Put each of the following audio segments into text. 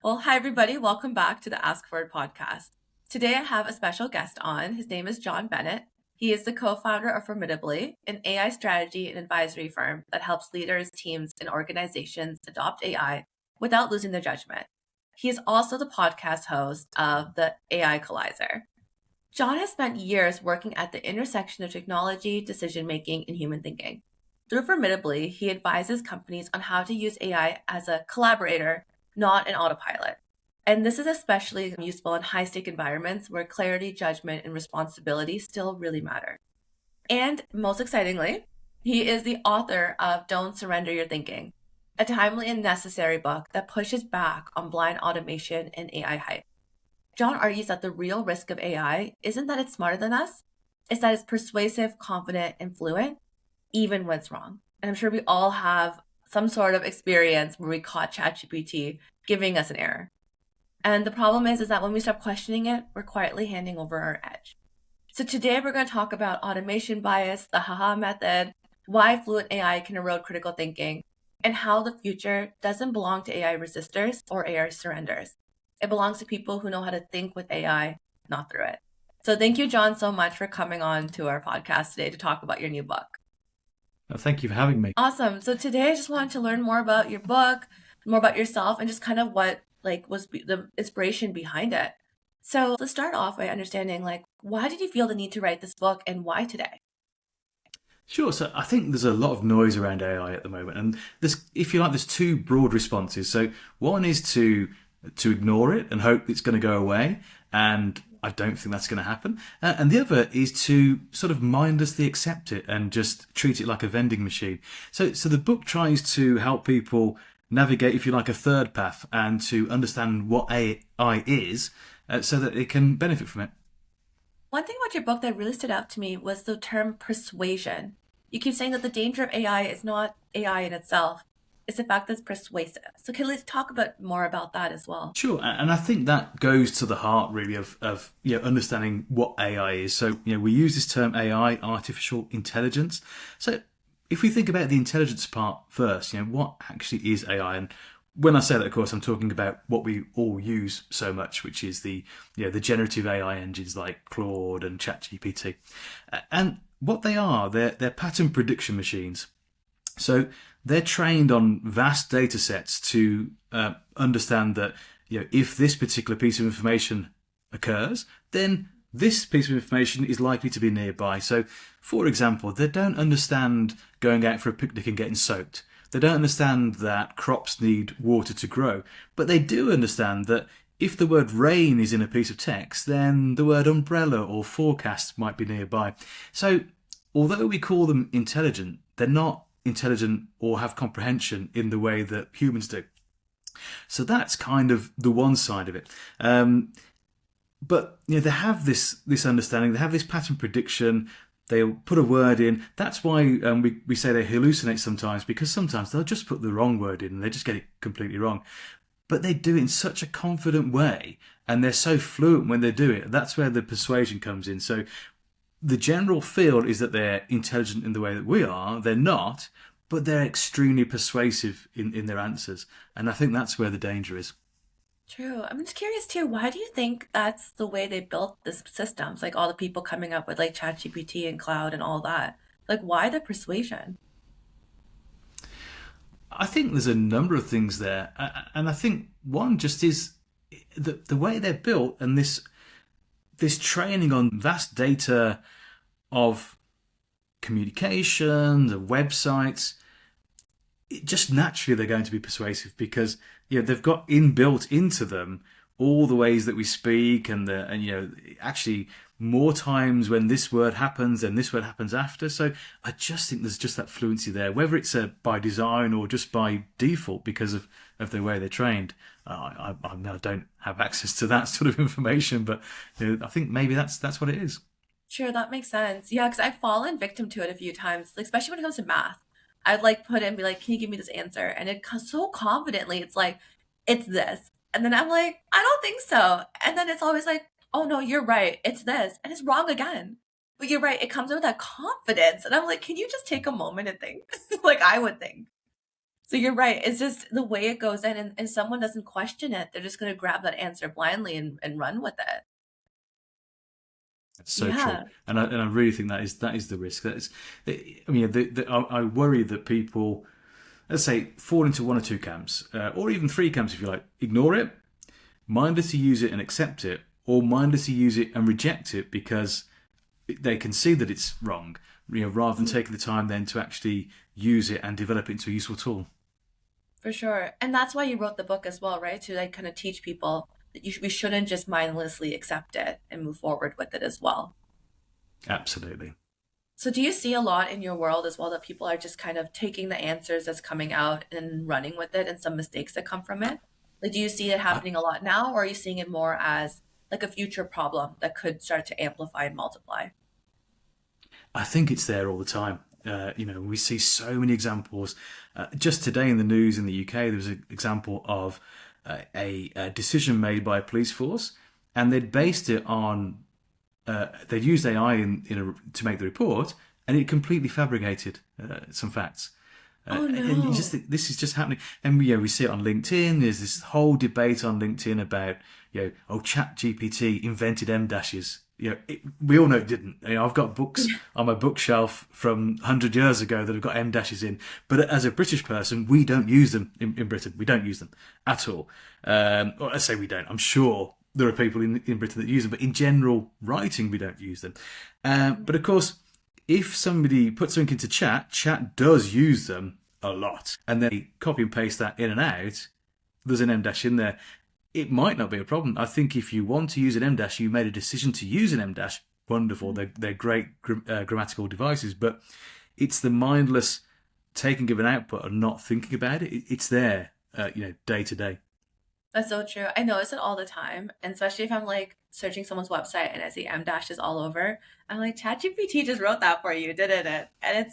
Well, hi, everybody. Welcome back to the Ask For It podcast. Today, I have a special guest on. His name is John Bennett. He is the co-founder of Formidably, an AI strategy and advisory firm that helps leaders, teams, and organizations adopt AI without losing their judgment. He is also the podcast host of the AI Collizer. John has spent years working at the intersection of technology, decision-making, and human thinking. Through Formidably, he advises companies on how to use AI as a collaborator, not an autopilot. And this is especially useful in high-stake environments where clarity, judgment, and responsibility still really matter. And most excitingly, he is the author of Don't Surrender Your Thinking, a timely and necessary book that pushes back on blind automation and AI hype. John argues that the real risk of AI isn't that it's smarter than us, it's that it's persuasive, confident, and fluent, even when it's wrong. And I'm sure we all have some sort of experience where we caught ChatGPT giving us an error. And the problem is that when we stop questioning it, we're quietly handing over our edge. So today we're going to talk about automation bias, the haha method, why fluent AI can erode critical thinking, and how the future doesn't belong to AI resistors or AI surrenders. It belongs to people who know how to think with AI, not through it. So thank you, John, so much for coming on to our podcast today to talk about your new book. Thank you for having me. Awesome. So today I just wanted to learn more about your book, more about yourself, and just kind of what was the inspiration behind it. So let's start off by understanding why did you feel the need to write this book and why today? Sure. So I think there's a lot of noise around AI at the moment, and there's two broad responses. So one is to ignore it and hope it's going to go away, and I don't think that's going to happen. And the other is to sort of mindlessly accept it and just treat it like a vending machine. So the book tries to help people navigate, if you like, a third path and to understand what AI is so that they can benefit from it. One thing about your book that really stood out to me was the term persuasion. You keep saying that the danger of AI is not AI in itself, it's the fact that it's persuasive. So can we talk a bit more about that as well? Sure, and I think that goes to the heart really of understanding what AI is. So we use this term AI, artificial intelligence. So if we think about the intelligence part first, what actually is AI? And when I say that, of course, I'm talking about what we all use so much, which is the generative AI engines like Claude and ChatGPT. And what they are, they're pattern prediction machines. So they're trained on vast data sets to understand that if this particular piece of information occurs, then this piece of information is likely to be nearby. So, for example, they don't understand going out for a picnic and getting soaked. They don't understand that crops need water to grow. But they do understand that if the word rain is in a piece of text, then the word umbrella or forecast might be nearby. So, although we call them intelligent, they're not intelligent or have comprehension in the way that humans do. So that's kind of the one side of it. But they have this understanding, they have this pattern prediction, they'll put a word in. That's why we say they hallucinate sometimes, because sometimes they'll just put the wrong word in and they just get it completely wrong. But they do it in such a confident way and they're so fluent when they do it. That's where the persuasion comes in. So the general feel is that they're intelligent in the way that we are. They're not, but they're extremely persuasive in their answers. And I think that's where the danger is. True. I'm just curious too, why do you think that's the way they built this systems? Like all the people coming up with ChatGPT and cloud and all that. Why the persuasion? I think there's a number of things there. And I think one just is the way they're built and this training on vast data of communications, of websites, just naturally they're going to be persuasive because they've got inbuilt into them all the ways that we speak and actually more times when this word happens and this word happens after. So I just think there's just that fluency there, whether it's by design or just by default because of the way they're trained. I don't have access to that sort of information, but I think maybe that's what it is. Sure, that makes sense. Yeah, because I've fallen victim to it a few times, especially when it comes to math. I'd put in, be like, can you give me this answer? And it comes so confidently. It's like, it's this. And then I'm like, I don't think so. And then it's always like, oh no, you're right. It's this. And it's wrong again. But you're right. It comes with that confidence. And I'm like, can you just take a moment and think? Like I would think. So you're right. It's just the way it goes in, and someone doesn't question it. They're just going to grab that answer blindly and run with it. That's so true, Yeah. and I really think that is the risk. I mean, I worry that people, let's say, fall into one or two camps, or even three camps if you like. Ignore it, mindless to use it and accept it, or mindless to use it and reject it because they can see that it's wrong. Rather than taking the time then to actually use it and develop it into a useful tool. For sure. And that's why you wrote the book as well, right? To like kind of teach people that we shouldn't just mindlessly accept it and move forward with it as well. Absolutely. So do you see a lot in your world as well that people are just kind of taking the answers that's coming out and running with it and some mistakes that come from it? Like, do you see it I, happening a lot now, or are you seeing it more as like a future problem that could start to amplify and multiply? I think it's there all the time. We see so many examples. Just today in the news in the UK, there was an example of a decision made by a police force, and they'd based it on they'd used AI to make the report, and it completely fabricated some facts. Oh And you just no. think this is just happening, and we see it on LinkedIn. There's this whole debate on LinkedIn about Chat GPT invented M dashes. We all know it didn't. I've got books on my bookshelf from 100 years ago that have got M dashes in, but as a British person, we don't use them in Britain. We don't use them at all. Or I say we don't. I'm sure there are people in Britain that use them, but in general writing, we don't use them. But of course, if somebody puts something into chat does use them a lot, and then they copy and paste that in and out, there's an M dash in there. It might not be a problem. I think if you want to use an M dash, you made a decision to use an M dash. Wonderful, they're great grammatical devices, but it's the mindless taking of an output and not thinking about it. It's there, day to day. That's so true. I notice it all the time, and especially if I'm like searching someone's website and I see M dashes all over, I'm like, ChatGPT just wrote that for you, didn't it? And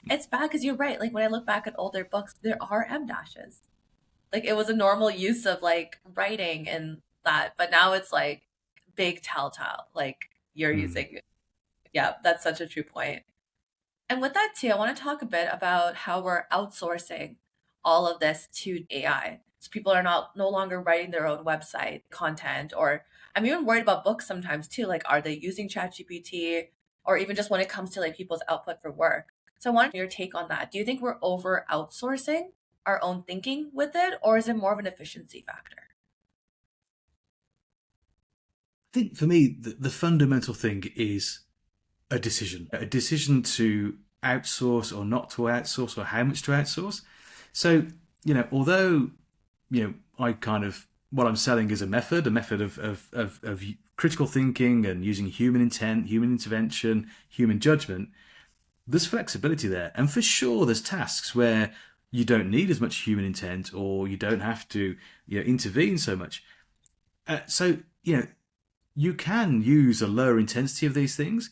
it's bad because you're right. Like when I look back at older books, there are M dashes. Like it was a normal use of like writing and that, but now it's like big telltale. Like you're Mm. using, yeah, that's such a true point. And with that too, I want to talk a bit about how we're outsourcing all of this to AI. So people are not no longer writing their own website content, or I'm even worried about books sometimes too. Like, are they using ChatGPT, or even just when it comes to like people's output for work? So I wanted your take on that. Do you think we're over outsourcing our own thinking with it, or is it more of an efficiency factor? I think for me, the fundamental thing is a decision to outsource or not to outsource, or how much to outsource. So, although I kind of what I'm selling is a method of critical thinking and using human intent, human intervention, human judgment. There's flexibility there, and for sure, there's tasks where you don't need as much human intent, or you don't have to intervene so much. So you can use a lower intensity of these things,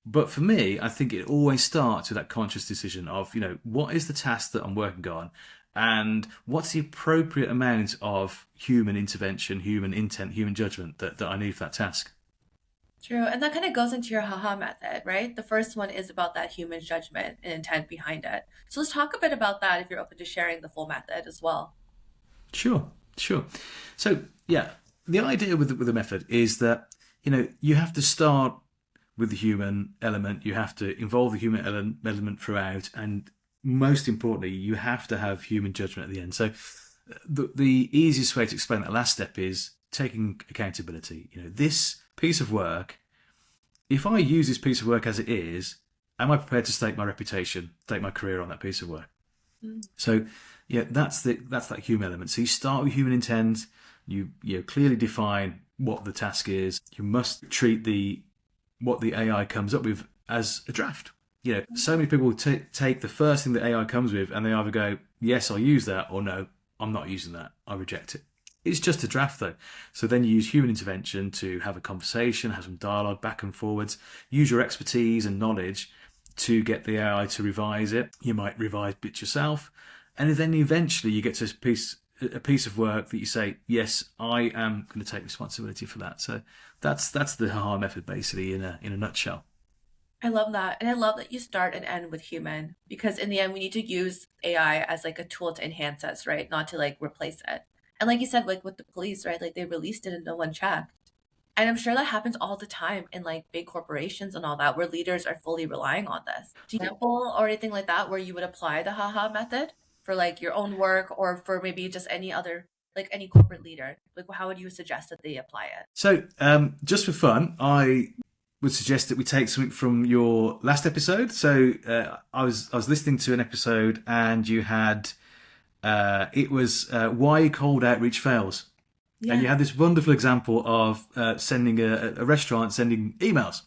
but for me, I think it always starts with that conscious decision of, what is the task that I'm working on, and what's the appropriate amount of human intervention, human intent, human judgment that I need for that task. True. And that kind of goes into your haha method, right? The first one is about that human judgment and intent behind it. So let's talk a bit about that if you're open to sharing the full method as well. Sure, sure. So, yeah, the idea with the method is that, you have to start with the human element, you have to involve the human element throughout, and most importantly, you have to have human judgment at the end. So, the easiest way to explain that last step is taking accountability. This piece of work, if I use this piece of work as it is, am I prepared to stake my reputation, stake my career on that piece of work? Mm. So, yeah, that's that human element. So you start with human intent. You clearly define what the task is. You must treat the what the AI comes up with as a draft. So many people take the first thing that AI comes with, and they either go, yes, I'll use that, or no, I'm not using that, I reject it. It's just a draft though. So then you use human intervention to have a conversation, have some dialogue back and forwards, use your expertise and knowledge to get the AI to revise it. You might revise bits yourself. And then eventually you get to a piece of work that you say, yes, I am going to take responsibility for that. So that's the haha method basically in a nutshell. I love that. And I love that you start and end with human because in the end we need to use AI as like a tool to enhance us, right? Not to like replace it. And like you said, like with the police, right? Like they released it and no one checked. And I'm sure that happens all the time in like big corporations and all that, where leaders are fully relying on this. Do you have an example or anything like that where you would apply the haha method for like your own work or for maybe just any other, like any corporate leader? Like, how would you suggest that they apply it? So, just for fun, I would suggest that we take something from your last episode. So, I was listening to an episode, and you had it was why cold outreach fails, and you Yeah. had this wonderful example of sending a restaurant sending emails.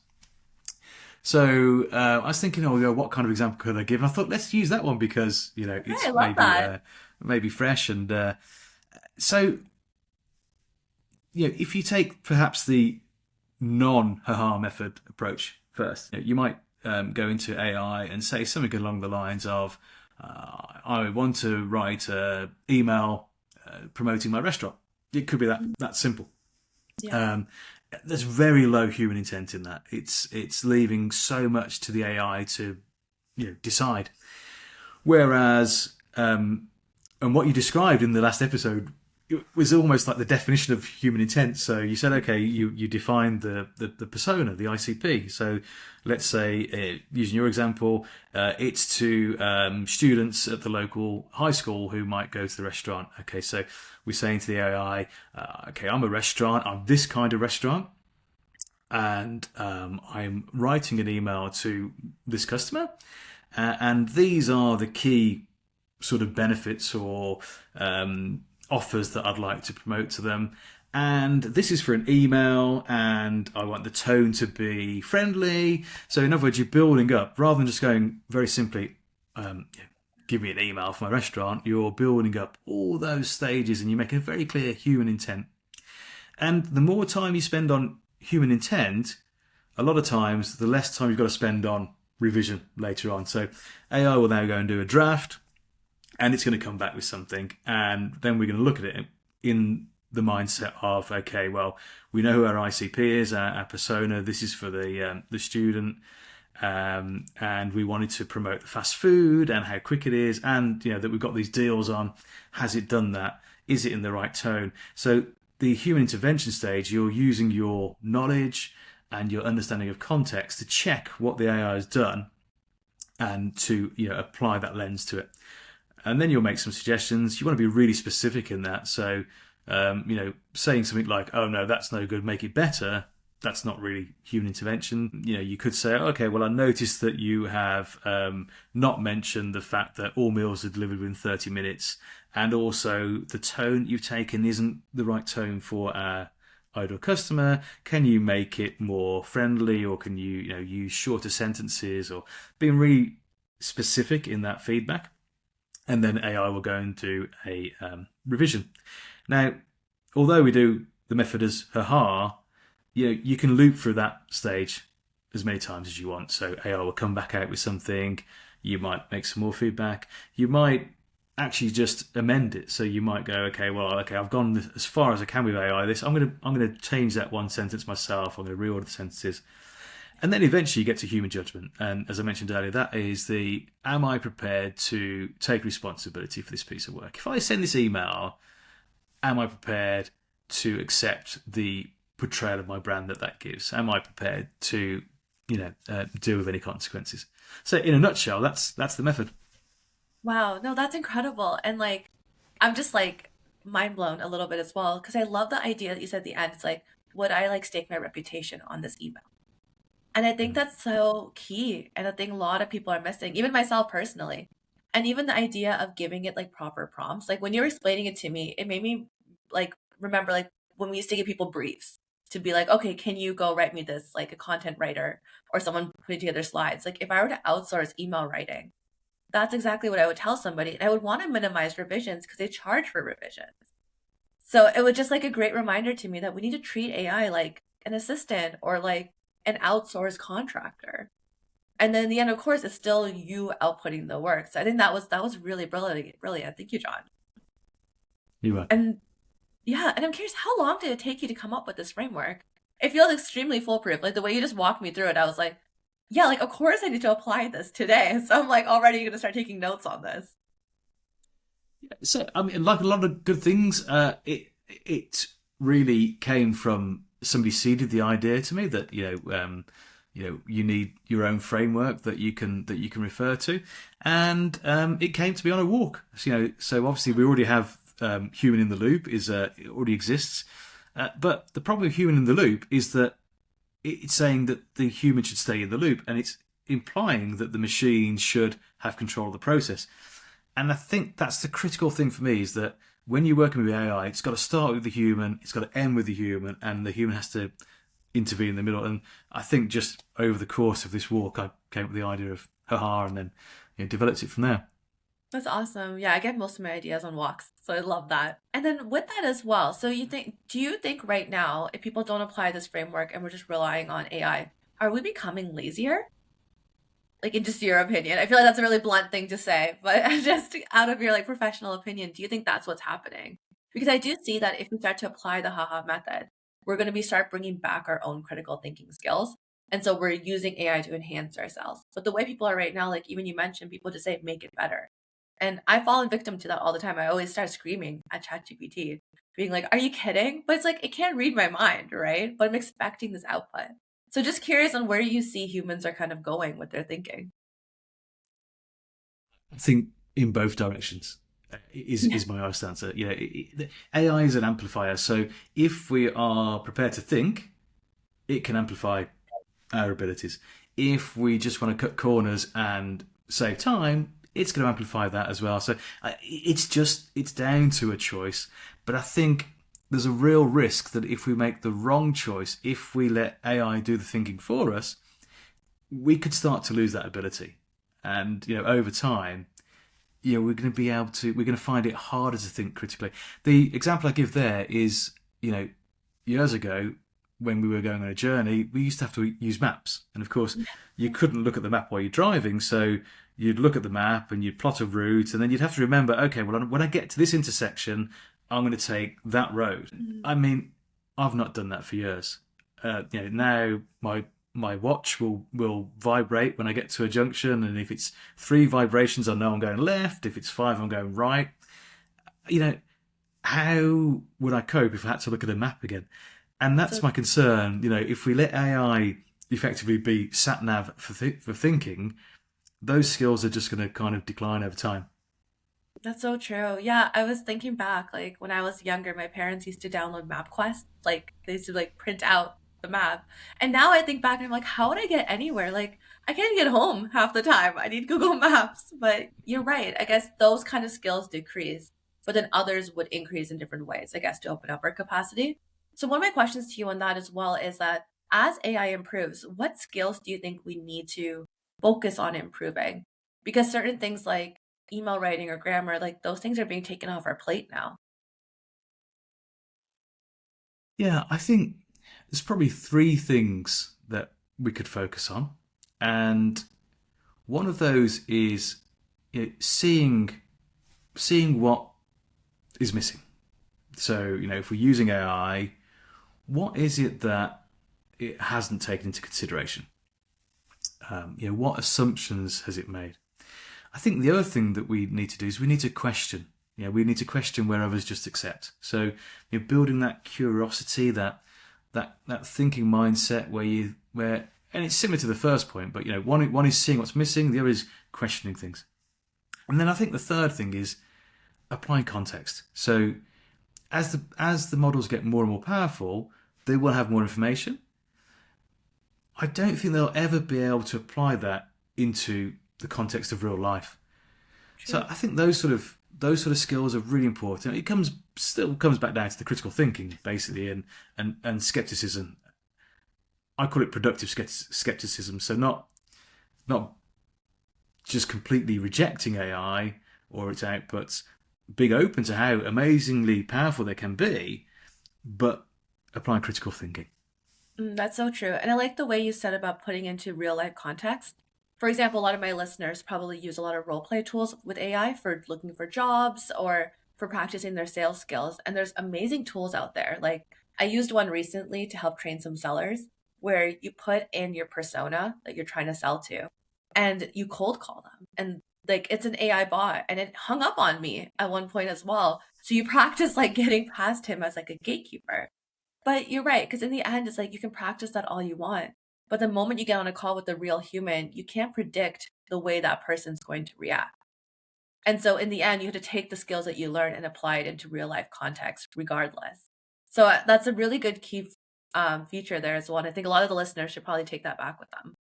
So I was thinking, oh, what kind of example could I give? And I thought, let's use that one because Okay, I it's love that. maybe fresh, and so if you take perhaps the non-haha method approach first, you might go into AI and say something along the lines of, I want to write an email promoting my restaurant. It could be that simple. Yeah. Um, there's very low human intent in that. It's leaving so much to the AI to decide. Whereas, and what you described in the last episode, it was almost like the definition of human intent. So you said, okay, you defined the persona, the ICP. So let's say, using your example, it's to students at the local high school who might go to the restaurant. Okay, so we're saying to the AI, okay, I'm a restaurant, I'm this kind of restaurant, and I'm writing an email to this customer, and these are the key sort of benefits or offers that I'd like to promote to them. And this is for an email, and I want the tone to be friendly. So, in other words, you're building up rather than just going very simply, give me an email for my restaurant. You're building up all those stages, and you're making a very clear human intent. And the more time you spend on human intent, a lot of times, the less time you've got to spend on revision later on. So, AI will now go and do a draft, and it's going to come back with something, and then we're going to look at it in the mindset of, okay, well, we know who our ICP is, our persona. This is for the student, and we wanted to promote the fast food and how quick it is, and that we've got these deals on. Has it done that? Is it in the right tone? So the human intervention stage, you're using your knowledge and your understanding of context to check what the AI has done, and to apply that lens to it. And then you'll make some suggestions. You want to be really specific in that. So, saying something like, "Oh no, that's no good. Make it better." That's not really human intervention. You could say, "Okay, well, I noticed that you have not mentioned the fact that all meals are delivered within 30 minutes, and also the tone you've taken isn't the right tone for our ideal customer. Can you make it more friendly, or can you, use shorter sentences, or being really specific in that feedback?" And then AI will go and do a revision. Now, although we do the method as haha, you can loop through that stage as many times as you want. So AI will come back out with something. You might make some more feedback. You might actually just amend it. So you might go, okay, I've gone as far as I can with AI. I'm gonna change that one sentence myself. I'm gonna reorder the sentences. And then eventually you get to human judgment. And as I mentioned earlier, that is am I prepared to take responsibility for this piece of work? If I send this email, am I prepared to accept the portrayal of my brand that gives? Am I prepared to, deal with any consequences? So in a nutshell, that's the method. Wow. No, that's incredible. And like, I'm just like mind blown a little bit as well because I love the idea that you said at the end. It's like, would I like stake my reputation on this email? And I think that's so key. And I think a lot of people are missing, even myself personally. And even the idea of giving it like proper prompts. Like when you were explaining it to me, it made me like remember like when we used to give people briefs to be like, okay, can you go write me this, like a content writer or someone putting together slides? Like if I were to outsource email writing, that's exactly what I would tell somebody. And I would want to minimize revisions because they charge for revisions. So it was just like a great reminder to me that we need to treat AI like an assistant or like an outsourced contractor. And then in the end, of course, it's still you outputting the work. So I think that was really brilliant. Brilliant. Thank you, John. You are. And yeah, and I'm curious, how long did it take you to come up with this framework? It feels extremely foolproof. Like the way you just walked me through it, I was like, yeah, like of course I need to apply this today. So I'm like already going to start taking notes on this. So I mean, like a lot of good things, it really came from somebody seeded the idea to me that you need your own framework that you can refer to, and it came to me on a walk. So, so obviously we already have human in the loop it already exists, but the problem with human in the loop is that it's saying that the human should stay in the loop, and it's implying that the machine should have control of the process. And I think that's the critical thing for me is that when you're working with AI, it's got to start with the human, it's got to end with the human, and the human has to intervene in the middle. And I think just over the course of this walk, I came up with the idea of haha, and then developed it from there. That's awesome. Yeah, I get most of my ideas on walks. So I love that. And then with that as well, so do you think right now, if people don't apply this framework and we're just relying on AI, are we becoming lazier? Like in just your opinion. I feel like that's a really blunt thing to say, but just out of your like professional opinion, do you think that's what's happening? Because I do see that if we start to apply the haha method, we're going to be start bringing back our own critical thinking skills. And so we're using AI to enhance ourselves. But the way people are right now, like even you mentioned, people just say make it better. And I fall victim to that all the time. I always start screaming at ChatGPT, being like, "Are you kidding?" But it's like it can't read my mind, right? But I'm expecting this output. So just curious on where you see humans are kind of going with their thinking. I think in both directions is Yeah. is my honest answer. AI is an amplifier, so if we are prepared to think, it can amplify our abilities. If we just want to cut corners and save time, it's going to amplify that as well. So it's down to a choice. But I think there's a real risk that if we make the wrong choice, if we let AI do the thinking for us, we could start to lose that ability. And over time, we're going to find it harder to think critically. The example I give there is, years ago when we were going on a journey, we used to have to use maps, and of course, you couldn't look at the map while you're driving, so you'd look at the map and you'd plot a route, and then you'd have to remember, okay, well, when I get to this intersection, I'm going to take that road. Mhm. I mean, I've not done that for years. Now my watch will vibrate when I get to a junction, and if it's three vibrations, I know I'm going left. If it's five, I'm going right. You know, how would I cope if I had to look at a map again? And that's So my concern. If we let AI effectively be sat nav for thinking, those skills are just going to kind of decline over time. that's so true. Yeah, I was thinking back, like when I was younger, my parents used to download MapQuest. Like they used to like print out the map. And now I think back and I'm like, how would I get anywhere? Like I can't get home half the time. I need Google Maps. But you're right. I guess those kind of skills decrease, but then others would increase in different ways, I guess, to open up our capacity. So one of my questions to you on that as well is that as AI improves, what skills do you think we need to focus on improving? Because certain things like email writing or grammar, like those things are being taken off our plate now. Yeah, I think there's probably three things that we could focus on, and one of those is seeing what is missing. So, if we're using AI, what is it that it hasn't taken into consideration? What assumptions has it made? I think the other thing that we need to do is we need to question. We need to question where others just accept. So, building that curiosity, that thinking mindset and it's similar to the first point, but one is seeing what's missing, the other is questioning things. And then I think the third thing is applying context. So as the models get more and more powerful, they will have more information. I don't think they'll ever be able to apply that into the context of real life. So True. I think those sort of skills are really important. It still comes back down to the critical thinking, basically, and skepticism. I call it productive skepticism. So not just completely rejecting AI or its outputs, being open to how amazingly powerful they can be, but applying critical thinking. That's so true. And I like the way you said about putting into real life context. For example, a lot of my listeners probably use a lot of role play tools with AI for looking for jobs or for practicing their sales skills. And there's amazing tools out there. Like I used one recently to help train some sellers. where you put in your persona that you're trying to sell to and you cold call them. And like it's an AI bot and it hung up on me at one point as well. So you practice like getting past him as like a gatekeeper. But you're right, because in the end, it's like you can practice that all you want. But the moment you get on a call with a real human, you can't predict the way that person's going to react. And so in the end, you have to take the skills that you learn and apply it into real life context regardless. So that's a really good key feature there as well. And I think a lot of the listeners should probably take that back with them.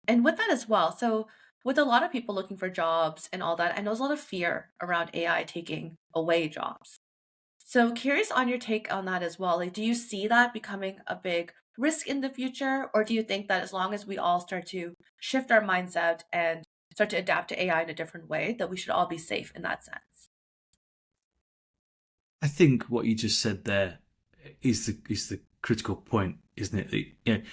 And with that as well, so with a lot of people looking for jobs and all that, I know there's a lot of fear around AI taking away jobs. So curious on your take on that as well. Like, do you see that becoming a big risk in the future? Or do you think that as long as we all start to shift our mindset and start to adapt to AI in a different way, that we should all be safe in that sense? I think what you just said there is the critical point, isn't it?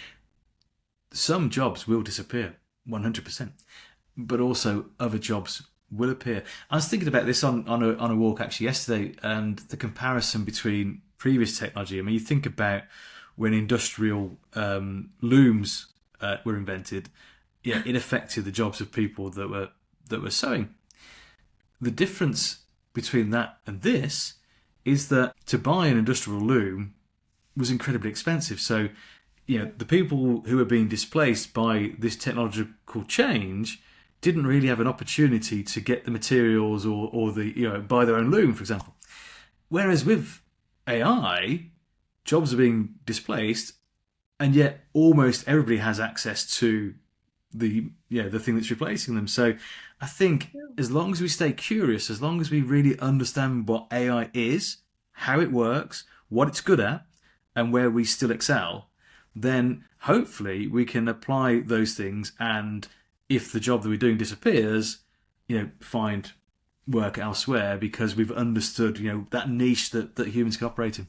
Some jobs will disappear 100%, but also other jobs will appear. I was thinking about this on a walk actually yesterday, and the comparison between previous technology. I mean, you think about when industrial looms were invented. Yeah, it affected the jobs of people that were sewing. The difference between that and this is that to buy an industrial loom was incredibly expensive. So, the people who were being displaced by this technological change didn't really have an opportunity to get the materials or buy their own loom, for example. Whereas with AI, jobs are being displaced, and yet almost everybody has access to the thing that's replacing them. So I think as long as we stay curious, as long as we really understand what AI is, how it works, what it's good at, and where we still excel, then hopefully we can apply those things, and if the job that we're doing disappears, find work elsewhere because we've understood, that niche that humans can operate in.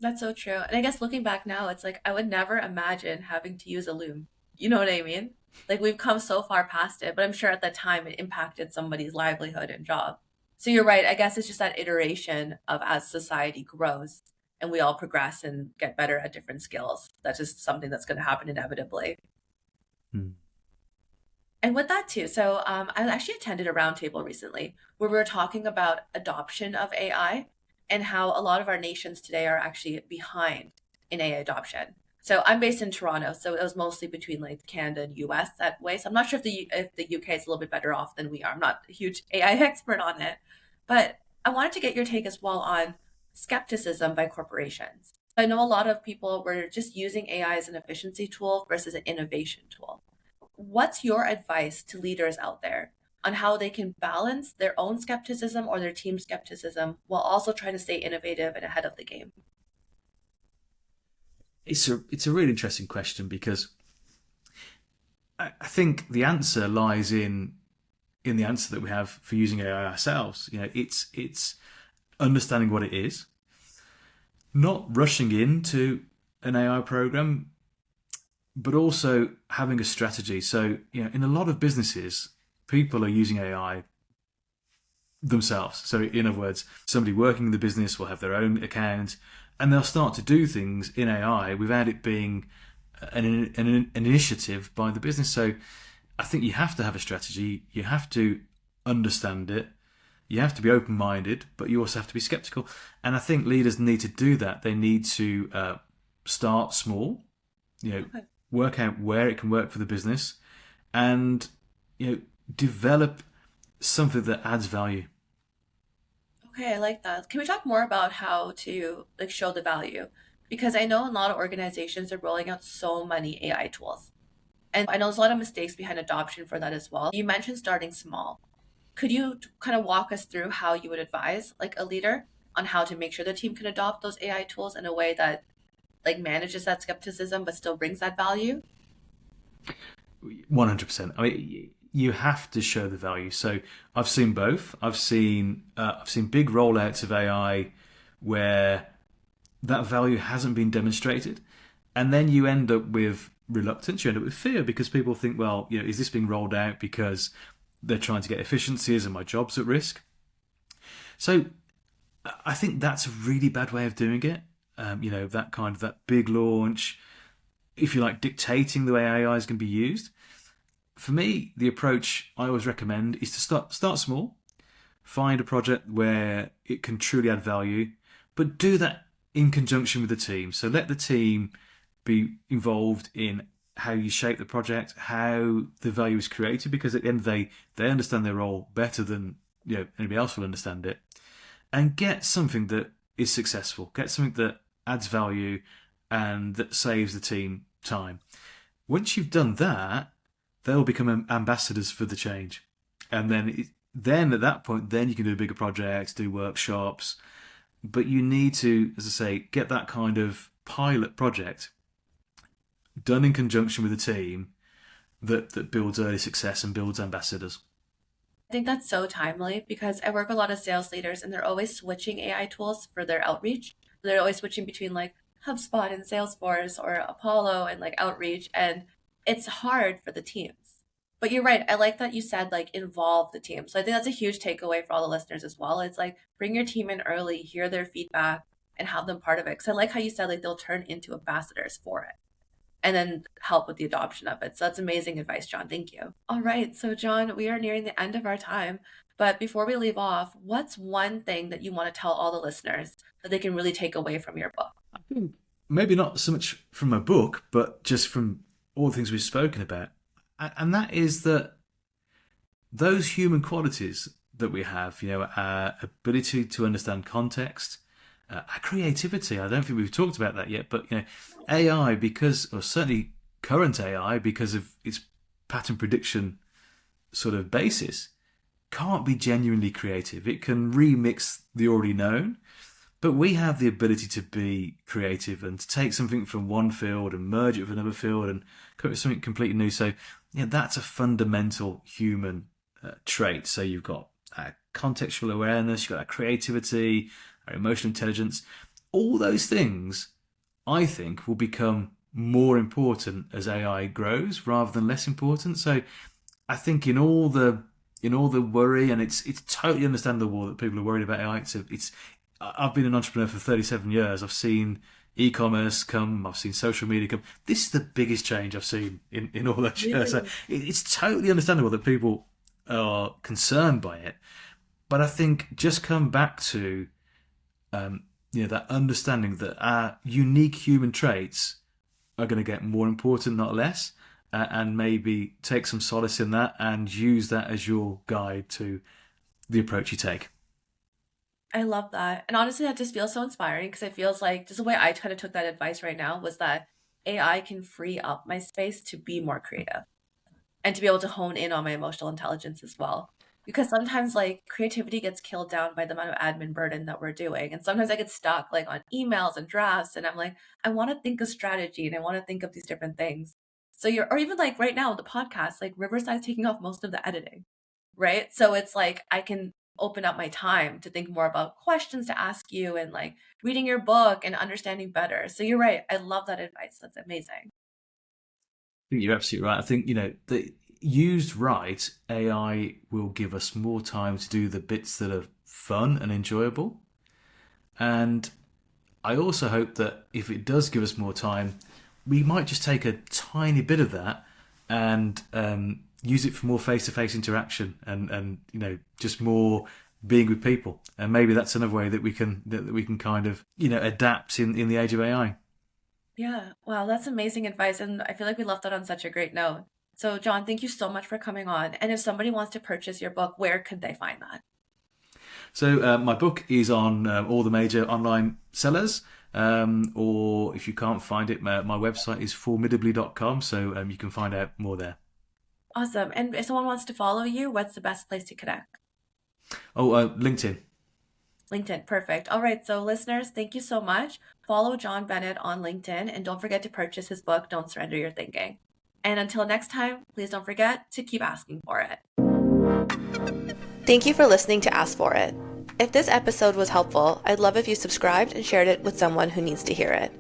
That's so true. And I guess looking back now, it's like I would never imagine having to use a loom. You know what I mean? Like we've come so far past it, but I'm sure at that time it impacted somebody's livelihood and job. So you're right. I guess it's just that iteration of as society grows and we all progress and get better at different skills. That's just something that's going to happen inevitably. Hmm. And with that too, so I actually attended a roundtable recently where we were talking about adoption of AI and how a lot of our nations today are actually behind in AI adoption. So I'm based in Toronto, so it was mostly between like Canada and US that way. So I'm not sure if the UK is a little bit better off than we are. I'm not a huge AI expert on it, but I wanted to get your take as well on skepticism by corporations. I know a lot of people were just using AI as an efficiency tool versus an innovation tool. What's your advice to leaders out there on how they can balance their own skepticism or their team skepticism while also trying to stay innovative and ahead of the game? It's a really interesting question because I think the answer lies in the answer that we have for using AI ourselves. It's understanding what it is, not rushing into an AI program, but also having a strategy. So, in a lot of businesses, people are using AI themselves. So, in other words, somebody working in the business will have their own account and they'll start to do things in AI without it being an initiative by the business. So, I think you have to have a strategy. You have to understand it. You have to be open-minded, but you also have to be skeptical. And I think leaders need to do that. They need to start small, Okay. work out where it can work for the business, and develop something that adds value. Okay, I like that. Can we talk more about how to like show the value? Because I know a lot of organizations are rolling out so many AI tools. And I know there's a lot of mistakes behind adoption for that as well. You mentioned starting small. Could you kind of walk us through how you would advise like a leader on how to make sure the team can adopt those AI tools in a way that like manages that skepticism but still brings that value? 100%. I mean, you have to show the value. So I've seen both. I've seen big rollouts of AI where that value hasn't been demonstrated, and then you end up with reluctance. You end up with fear because people think, well, is this being rolled out because they're trying to get efficiencies and my job's at risk? So I think that's a really bad way of doing it. that big launch, if you like, dictating the way AI is going to be used. For me, the approach I always recommend is to start small, find a project where it can truly add value, but do that in conjunction with the team. So let the team be involved in how you shape the project, how the value is created, because at the end of the day, they understand their role better than anybody else will understand it. And get something that is successful, get something that adds value and that saves the team time. Once you've done that, they'll become ambassadors for the change. And then at that point, then you can do bigger projects, do workshops. But you need to, as I say, get that kind of pilot project done in conjunction with a team that builds early success and builds ambassadors. I think that's so timely because I work with a lot of sales leaders and they're always switching AI tools for their outreach. They're always switching between like HubSpot and Salesforce or Apollo and like outreach, and it's hard for the teams. But you're right. I like that you said like involve the team. So I think that's a huge takeaway for all the listeners as well. It's like bring your team in early, hear their feedback, and have them part of it. Because I like how you said like they'll turn into ambassadors for it and then help with the adoption of it. So that's amazing advice, John. Thank you. All right. So John, we are nearing the end of our time. But before we leave off, what's one thing that you want to tell all the listeners that they can really take away from your book? Maybe not so much from my book, but just from all the things we've spoken about. And that is that those human qualities that we have, our ability to understand context, our creativity. I don't think we've talked about that yet, but AI, or certainly current AI, because of its pattern prediction sort of basis, can't be genuinely creative. It can remix the already known, but we have the ability to be creative and to take something from one field and merge it with another field and come up with something completely new. So that's a fundamental human trait. So you've got contextual awareness, you've got creativity, our emotional intelligence. All those things, I think, will become more important as AI grows rather than less important. So I think in all the worry, and it's totally understandable that people are worried about AI. I've been an entrepreneur for 37 years. I've seen e-commerce come. I've seen social media come. This is the biggest change I've seen in all those years. So it's totally understandable that people are concerned by it. But I think just come back to that understanding that our unique human traits are going to get more important, not less, and maybe take some solace in that and use that as your guide to the approach you take. I love that. And honestly, that just feels so inspiring because it feels like just the way I kind of took that advice right now was that AI can free up my space to be more creative and to be able to hone in on my emotional intelligence as well. Because sometimes like creativity gets killed down by the amount of admin burden that we're doing. And sometimes I get stuck like on emails and drafts and I'm like, I want to think of strategy and I want to think of these different things. So or even like right now, the podcast, like Riverside's taking off most of the editing, right? So it's like, I can open up my time to think more about questions to ask you and like reading your book and understanding better. So you're right. I love that advice. That's amazing. I think you're absolutely right. I think, used right, AI will give us more time to do the bits that are fun and enjoyable. And I also hope that if it does give us more time, we might just take a tiny bit of that and use it for more face-to-face interaction and just more being with people. And maybe that's another way that we can kind of adapt in the age of AI. Yeah. Wow, that's amazing advice. And I feel like we left that on such a great note. So John, thank you so much for coming on. And if somebody wants to purchase your book, where could they find that? So my book is on all the major online sellers, or if you can't find it, my website is formidably.com, so you can find out more there. Awesome. And if someone wants to follow you, what's the best place to connect? LinkedIn. LinkedIn. Perfect. All right. So listeners, thank you so much. Follow John Bennett on LinkedIn and don't forget to purchase his book, Don't Surrender Your Thinking. And until next time, please don't forget to keep asking for it. Thank you for listening to Ask For It. If this episode was helpful, I'd love if you subscribed and shared it with someone who needs to hear it.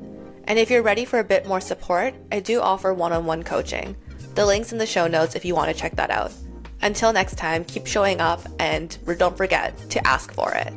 And if you're ready for a bit more support, I do offer one-on-one coaching. The link's in the show notes if you want to check that out. Until next time, keep showing up and don't forget to ask for it.